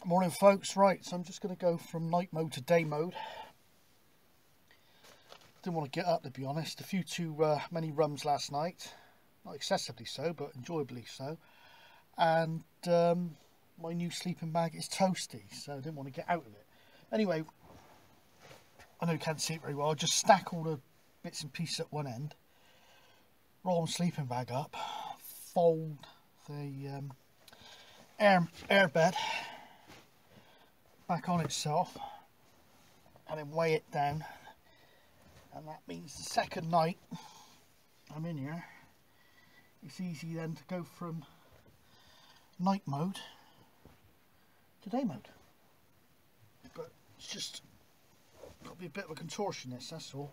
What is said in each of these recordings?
Morning folks, right, so I'm just going to go from night mode to day mode. Didn't want to get up, to be honest. A few too many rums last night, not excessively so but enjoyably so, and my new sleeping bag is toasty, so I didn't want to get out of it. Anyway, I know you can't see it very well. I'll just stack all the bits and pieces at one end, roll my sleeping bag up, fold the air bed back on itself and then weigh it down, and that means the second night I'm in here it's easy then to go from night mode to day mode. But it's just got to be a bit of a contortionist, that's all.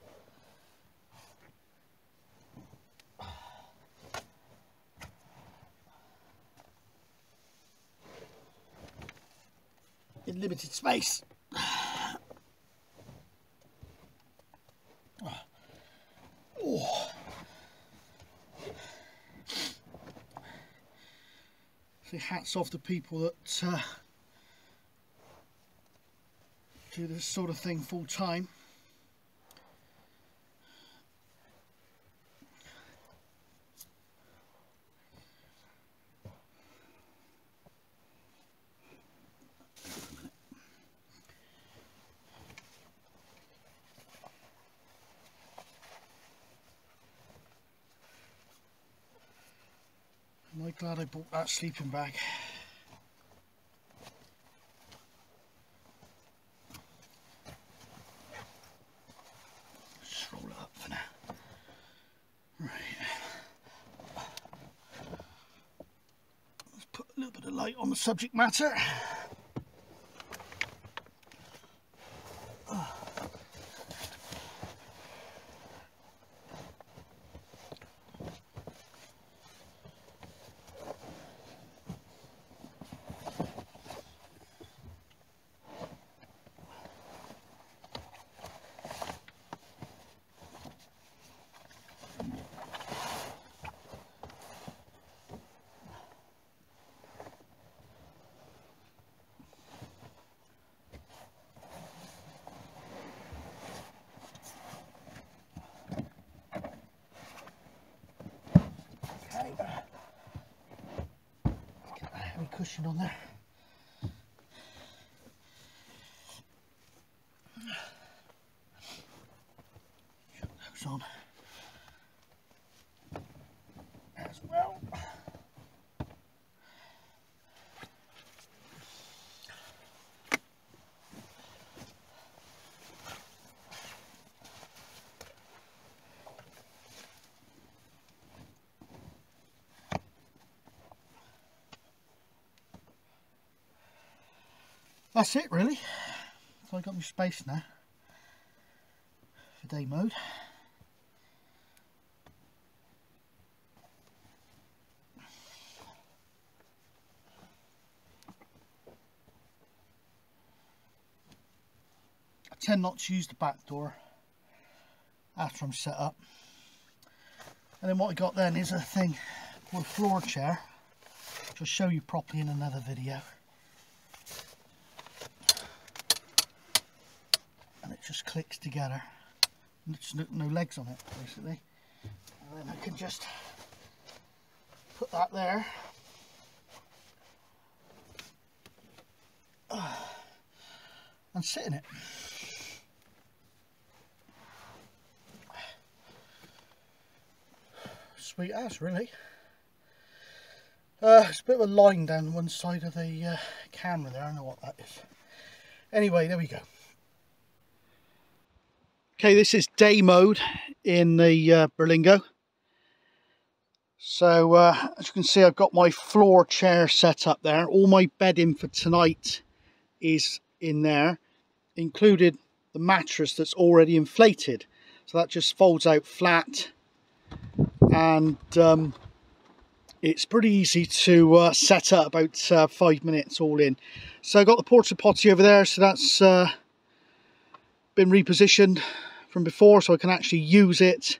In limited space. Oh. So hats off to people that do this sort of thing full time. I'm glad I bought that sleeping bag. Just roll it up for now. Right. Let's put a little bit of light on the subject matter. Cushion on there. Shut those on as well. That's it really. So I got my space now for day mode. I tend not to use the back door after I'm set up. And then what I got then is a thing called a floor chair, which I'll show you properly in another video. And it just clicks together. There's no legs on it basically. And then I can just put that there. And sit in it. Sweet ass really. It's a bit of a line down one side of the camera there, I don't know what that is. Anyway, there we go. Okay, this is day mode in the Berlingo. So as you can see, I've got my floor chair set up there. All my bedding for tonight is in there, included the mattress that's already inflated. So that just folds out flat, and it's pretty easy to set up, about 5 minutes all in. So I got the porta potty over there, so that's been repositioned from before, so I can actually use it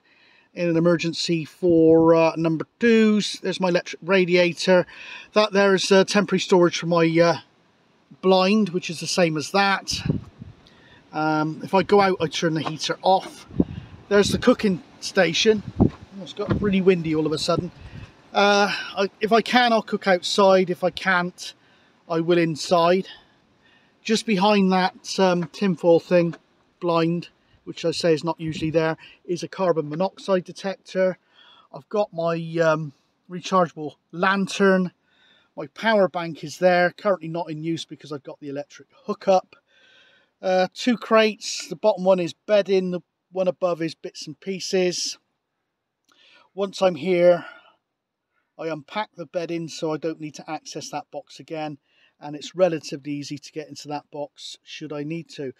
in an emergency for number twos. There's my electric radiator. That there is temporary storage for my blind, which is the same as that. If I go out, I turn the heater off. There's the cooking station. It's got really windy all of a sudden. If I can, I'll cook outside. If I can't, I will inside. Just behind that tinfoil thing, blind, which I say is not usually there, is a carbon monoxide detector. I've got my rechargeable lantern. My power bank is there, currently not in use because I've got the electric hookup. 2 crates, the bottom one is bedding, the one above is bits and pieces. Once I'm here, I unpack the bedding so I don't need to access that box again, and it's relatively easy to get into that box should I need to.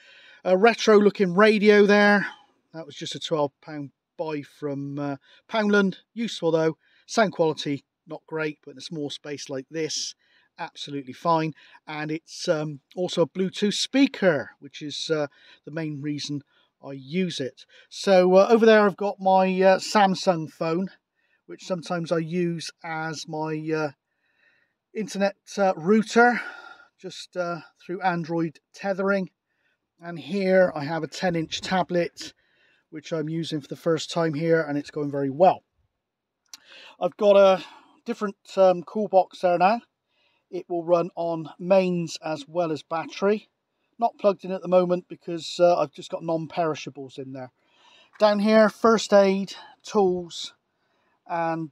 A retro looking radio there, that was just a £12 buy from Poundland. Useful though, sound quality not great, but in a small space like this, absolutely fine. And it's also a Bluetooth speaker, which is the main reason I use it. So over there I've got my Samsung phone, which sometimes I use as my internet router, just through Android tethering. And here I have a 10-inch tablet, which I'm using for the first time here, and it's going very well. I've got a different cool box there now. It will run on mains as well as battery. Not plugged in at the moment because I've just got non-perishables in there. Down here, first aid, tools, and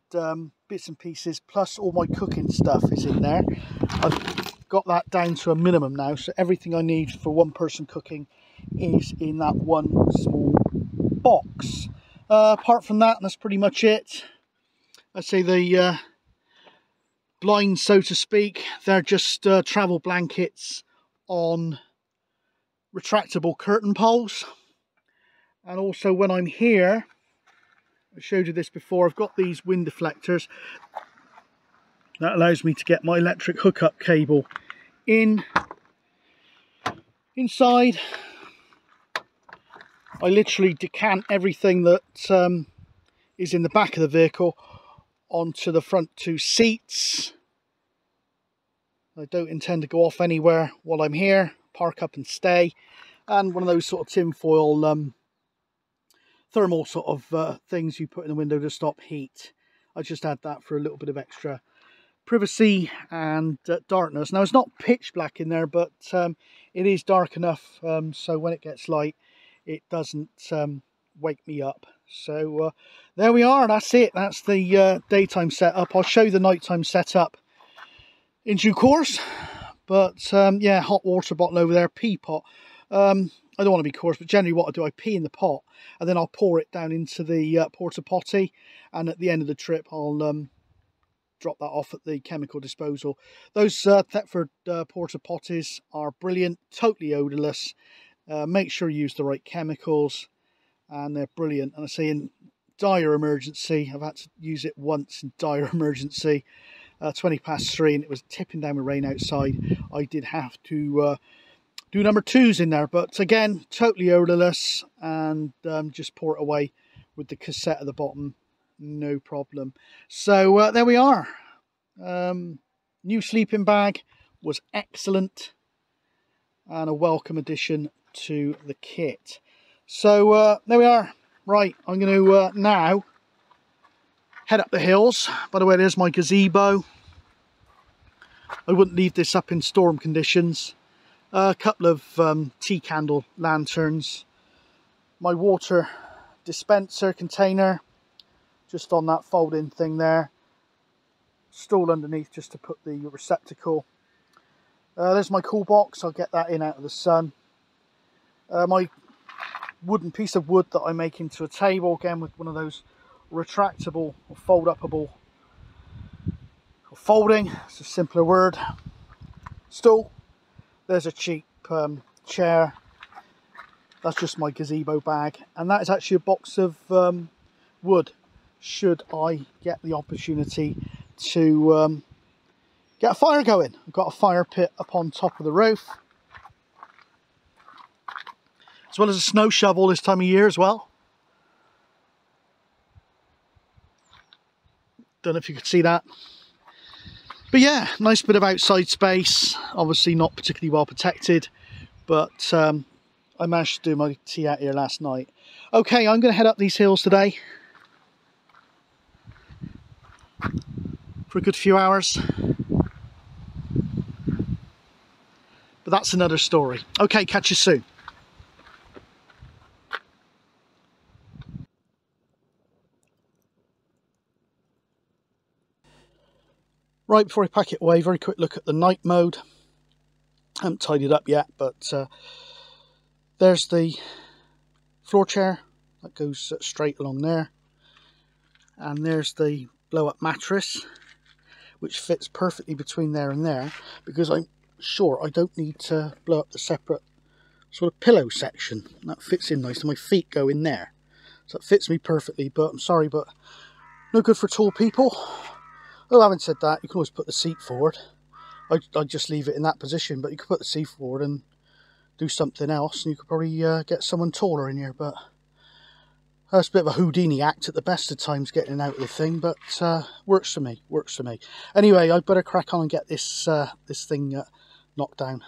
bits and pieces, plus all my cooking stuff is in there. I've got that down to a minimum now, so everything I need for one person cooking is in that one small box. Apart from that, that's pretty much it. I'd say the blinds, so to speak, they're just travel blankets on retractable curtain poles. And also when I'm here, I showed you this before, I've got these wind deflectors. That allows me to get my electric hookup cable inside. I literally decant everything that is in the back of the vehicle onto the front 2 seats. I don't intend to go off anywhere while I'm here. Park up and stay. And one of those sort of tinfoil thermal sort of things you put in the window to stop heat. I just add that for a little bit of extra privacy and darkness. Now it's not pitch black in there, but it is dark enough so when it gets light it doesn't wake me up. So there we are, that's it. That's the daytime setup. I'll show you the nighttime setup in due course. But yeah, hot water bottle over there, pea pot. I don't want to be coarse, but generally what I do, I pee in the pot and then I'll pour it down into the porta potty, and at the end of the trip I'll drop that off at the chemical disposal. Those Thetford porta potties are brilliant, totally odourless. Make sure you use the right chemicals, and they're brilliant. And I say in dire emergency, I've had to use it once in dire emergency, 3:20, and it was tipping down with rain outside. I did have to do number 2s in there, but again, totally odourless, and just pour it away with the cassette at the bottom, no problem. So there we are. New sleeping bag was excellent and a welcome addition to the kit. So there we are. Right, I'm going to now head up the hills. By the way, there's my gazebo. I wouldn't leave this up in storm conditions. A couple of tea candle lanterns, my water dispenser container just on that folding thing there, stool underneath just to put the receptacle. There's my cool box, I'll get that in out of the sun. My wooden piece of wood that I make into a table, again with one of those retractable or fold-upable, or folding, it's a simpler word, stool. There's a cheap chair. That's just my gazebo bag, and that is actually a box of wood should I get the opportunity to get a fire going. I've got a fire pit up on top of the roof, as well as a snow shovel this time of year as well. Don't know if you could see that. But yeah, nice bit of outside space, obviously not particularly well protected, but I managed to do my tea out here last night. Okay, I'm going to head up these hills today for a good few hours, but that's another story. Okay, catch you soon. Right, before I pack it away, very quick look at the night mode. I haven't tidied it up yet, but there's the floor chair that goes straight along there, and there's the blow up mattress which fits perfectly between there and there, because I'm sure I don't need to blow up the separate sort of pillow section. That fits in nice and my feet go in there, so it fits me perfectly. But I'm sorry, but no good for tall people. Oh, having said that, you can always put the seat forward. I'd just leave it in that position, but you could put the seat forward and do something else, and you could probably get someone taller in here. But that's a bit of a Houdini act at the best of times, getting out of the thing, but works for me, works for me. Anyway, I'd better crack on and get this this thing knocked down.